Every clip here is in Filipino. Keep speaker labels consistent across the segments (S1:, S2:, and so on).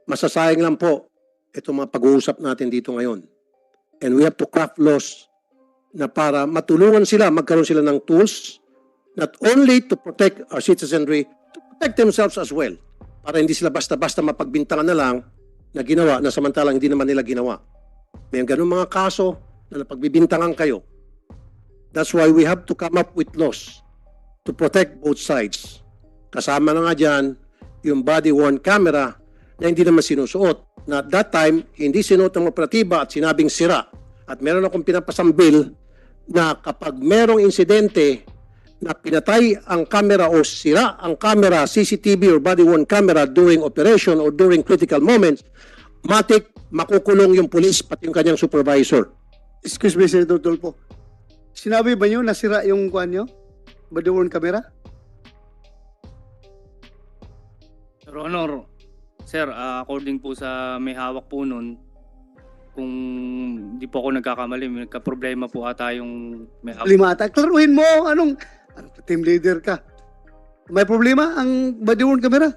S1: Masasayang lang po itong mga pag-uusap natin dito ngayon. And we have to craft laws na para matulungan sila, magkaroon sila ng tools, not only to protect our citizenry, to protect themselves as well. Para hindi sila basta-basta mapagbintangan na lang na ginawa, na samantalang hindi naman nila ginawa. May ganun mga kaso na napagbibintangan kayo. That's why we have to come up with laws to protect both sides. Kasama na nga dyan yung body-worn camera na hindi naman sinusuot. Na at that time, hindi sinuot ng operatiba at sinabing sira. At meron akong pinapasambil na kapag merong insidente na pinatay ang camera o sira ang camera, CCTV or body-worn camera during operation or during critical moments, matik makukulong yung police pati yung kanyang supervisor.
S2: Excuse me, Senator Tulfo. Sinabi ba nyo nasira yung kuhan nyo? Body-worn camera?
S3: Your Honor, sir, according po sa may hawak po nun, kung di po ako nagkakamali, may nagka-problema po ata yung may hawak.
S2: Limata. Klaruhin mo, anong team leader ka? May problema ang body-worn camera?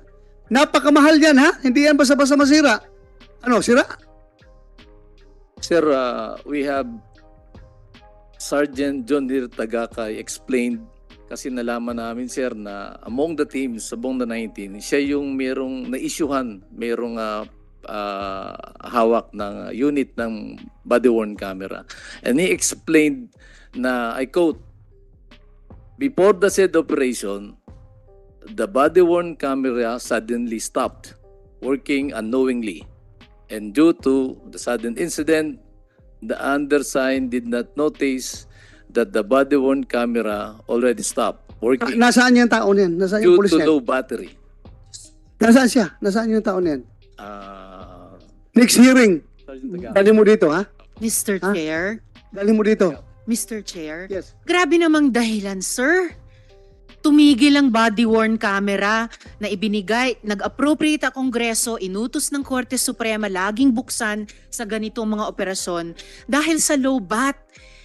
S2: Napakamahal yan, ha? Hindi yan basta-basta masira. Ano, sira?
S4: Sir, we have Sergeant John Deere Tagakay explained kasi nalaman namin, sir, na among the teams sa Bongda 19, siya yung merong na-issuehan, merong hawak ng unit ng body-worn camera. And he explained na, I quote, "Before the said operation, the body-worn camera suddenly stopped working unknowingly. And due to the sudden incident, the undersigned did not notice that the body-worn camera already stopped working
S2: Nasaan yung tao niyan? Nasaan yung
S4: due
S2: pulis
S4: to
S2: niyan?
S4: low battery."
S2: Nasaan siya? Nasaan yung tao niyan?
S4: Uh,
S2: Next hearing.
S4: Sergeant Tagakay.
S2: Dali mo dito, ha?
S5: Mr.
S2: Ha?
S5: Chair,
S2: Dali mo dito.
S5: Mr. Chair,
S2: Yes.
S5: grabe namang dahilan, sir. Tumigil ang body-worn camera na ibinigay, nag-appropriate ang Kongreso, inutos ng Korte Suprema laging buksan sa ganitong mga operasyon dahil sa low bat.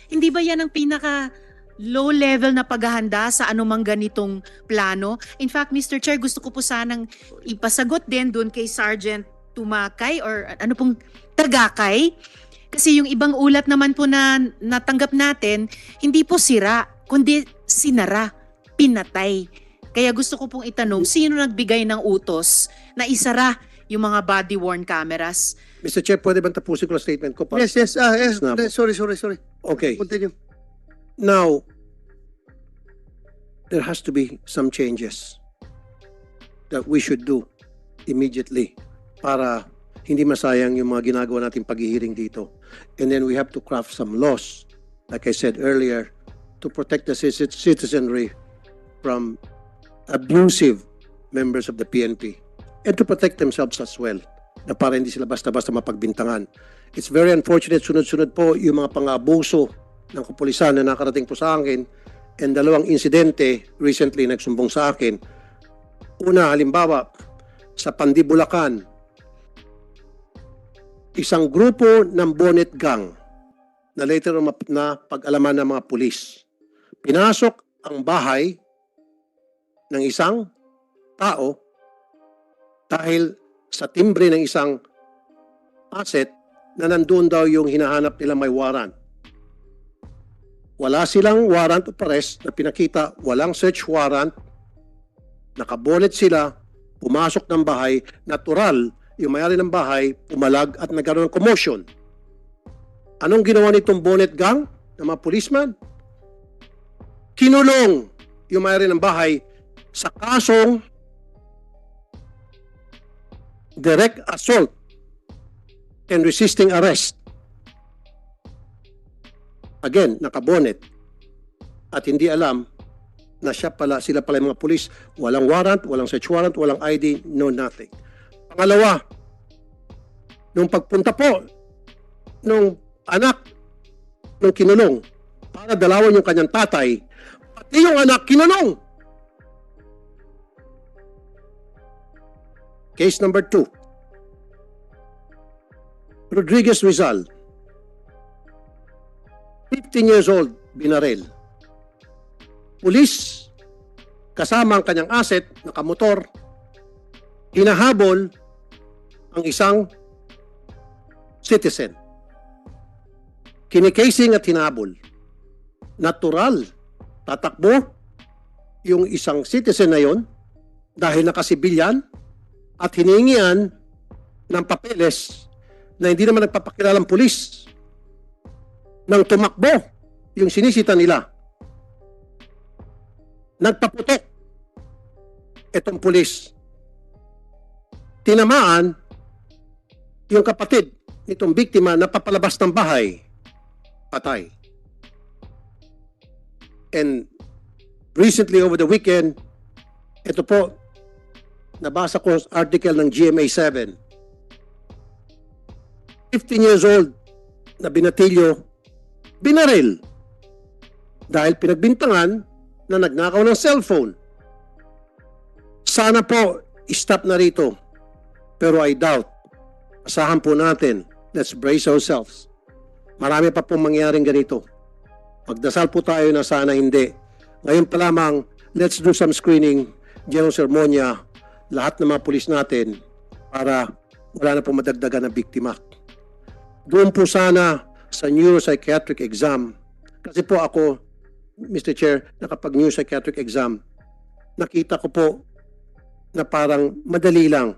S5: Hindi ba yan ang pinaka low level na paghahanda sa anumang ganitong plano? In fact, Mr. Chair, gusto ko po sanang ipasagot din doon kay Sergeant Tumakay or ano pong Tagakay. Kasi yung ibang ulat naman po na natanggap natin, hindi po sira, kundi sinara, pinatay. Kaya gusto ko pong itanong, sino nagbigay ng utos na isara yung mga body-worn cameras?
S1: Mr. Chair, pwede ba tapusin ko ang statement ko?
S2: Yes, yes. Yes.
S1: Na po.
S2: Sorry.
S1: Okay.
S2: Continue.
S1: Now, there has to be some changes that we should do immediately para hindi masayang yung mga ginagawa nating paghihiring dito. And then we have to craft some laws, like I said earlier, to protect the citizenry from abusive members of the PNP and to protect themselves as well, na para hindi sila basta-basta mapagbintangan. It's very unfortunate, sunod-sunod po yung mga pang-abuso ng kapulisan na nakarating po sa akin, and dalawang insidente recently nagsumbong sa akin. Una, halimbawa, sa Pandibulacan, isang grupo ng Bonnet Gang na later na pag-alaman ng mga pulis. Pinasok ang bahay ng isang tao dahil sa timbre ng isang asset na nandun daw yung hinahanap nila may warrant. Wala silang warrant of arrest na pinakita, walang search warrant, nakabonet sila, pumasok ng bahay, natural, yung may-ari ng bahay, pumalag at nagkaroon ng commotion. Anong ginawa nitong Bonnet Gang ng mga policeman? Kinulong yung may-ari ng bahay sa kasong direct assault and resisting arrest. Again, nakabonet at hindi alam na sila pala yung mga pulis. Walang warrant, walang search warrant, walang ID, no nothing. Pangalawa, nung pagpunta po nung anak nung kinulong para dalawan yung kanyang tatay, pati yung anak kinulong. Case number 2. Rodriguez Rizal, 15 years old, binaril. Pulis, kasama ang kanyang asset, nakamotor, hinahabol ang isang citizen. Kinikasing at hinabol. Natural. Tatakbo yung isang citizen na yon dahil nakasibilyan at hiningian ng papeles na hindi naman nagpapakilalang pulis nang tumakbo yung sinisita nila. Nagpaputok itong pulis. Tinamaan yung kapatid nitong biktima na papalabas ng bahay. Patay. And recently over the weekend, ito po, nabasa ko article ng GMA7. 15 years old na binatilyo, binaril dahil pinagbintangan na nagnakaw ng cellphone. Sana po, stop na rito. Pero I doubt. Asahan po natin. Let's brace ourselves. Marami pa pong mangyaring ganito. Magdasal po tayo na sana hindi. Ngayon pa lamang, let's do some screening, general sermonya, lahat ng mga pulis natin para wala na po madagdagan na biktima. Doon po sana sa neuropsychiatric exam. Kasi po ako, Mr. Chair, nakapag-neuropsychiatric exam, nakita ko po na parang madali lang.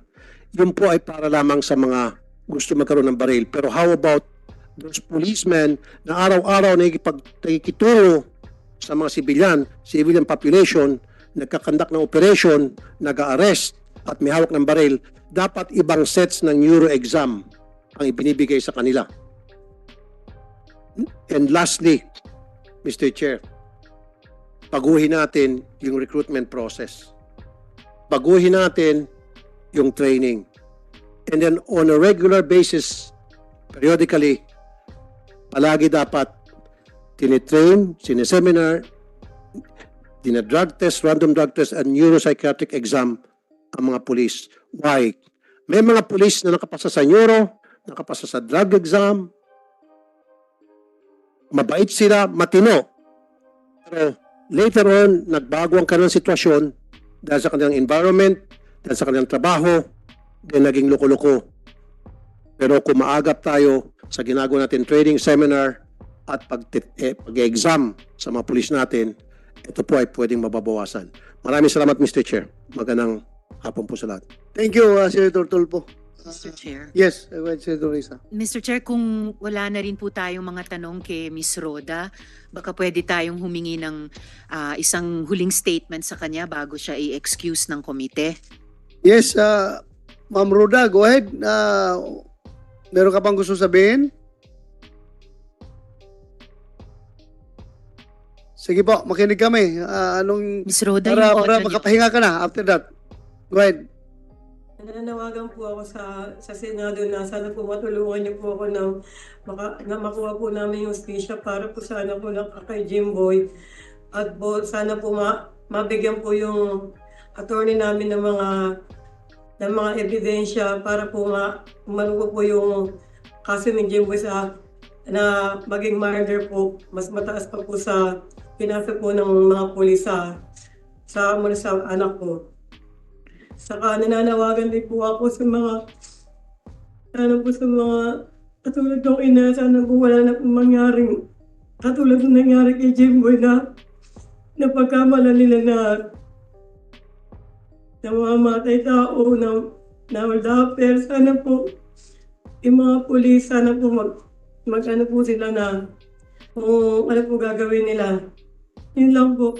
S1: Yun po ay para lamang sa mga gusto magkaroon ng baril. Pero how about those policemen na araw-araw nakikituro sa mga civilian population, nagkakandak ng operation, nag-arrest at may hawak ng baril, dapat ibang sets ng neuro exam ang ibinibigay sa kanila. And lastly, Mr. Chair, baguhin natin yung recruitment process. Baguhin natin yung training. And then on a regular basis, periodically, palagi dapat tinitrain, sineseminar, dinadrug test, random drug test, and neuropsychiatric exam ang mga police. Why? May mga police na nakapasa sa neuro, nakapasa sa drug exam, mabait sila, matino. Pero later on, nagbago ang kanilang sitwasyon dahil sa kanilang environment, dahil sa kanilang trabaho, then naging loko-loko. Pero kung maagap tayo sa ginagawa natin training seminar at pag-exam sa mga pulis natin, ito po ay pwedeng mababawasan. Maraming salamat, Mr. Chair. Magandang hapon po sa lahat.
S2: Thank you, Senator Tulfo.
S5: Mr. Chair.
S2: Yes, Senator Risa.
S5: Mr. Chair, kung wala na rin po tayong mga tanong kay Ms. Roda, baka pwede tayong humingi ng isang huling statement sa kanya bago siya i-excuse ng komite.
S2: Yes, Ma'am Roda, go ahead. Meron ka pang gusto sabihin? Sige po, makinig kami.
S5: Ms. Roda,
S2: Para
S5: yung audio niyo.
S2: makapahinga ka na after that. Go ahead.
S6: Nananawagan po ako sa Senado na sana po matulungan niyo po ako na makuha po namin yung stisya para po sana po kay Jimboy. At po, sana po mabigyan po yung attorney namin ng mga ebidensya para po maluko po yung kaso ni Jimboy na maging murder po. Mas mataas pa po sa pinasa po ng mga pulis sa anak ko. Saka nananawagan din po ako sa mga katulad ng ina, sana po wala na po mangyaring katulad ng nangyari kay Jimboy na pagkamala nila na mamamatay tao na waldapper. Sana po yung mga pulis, sana po mag-ano po sila na kung ano po gagawin nila. Yun lang po.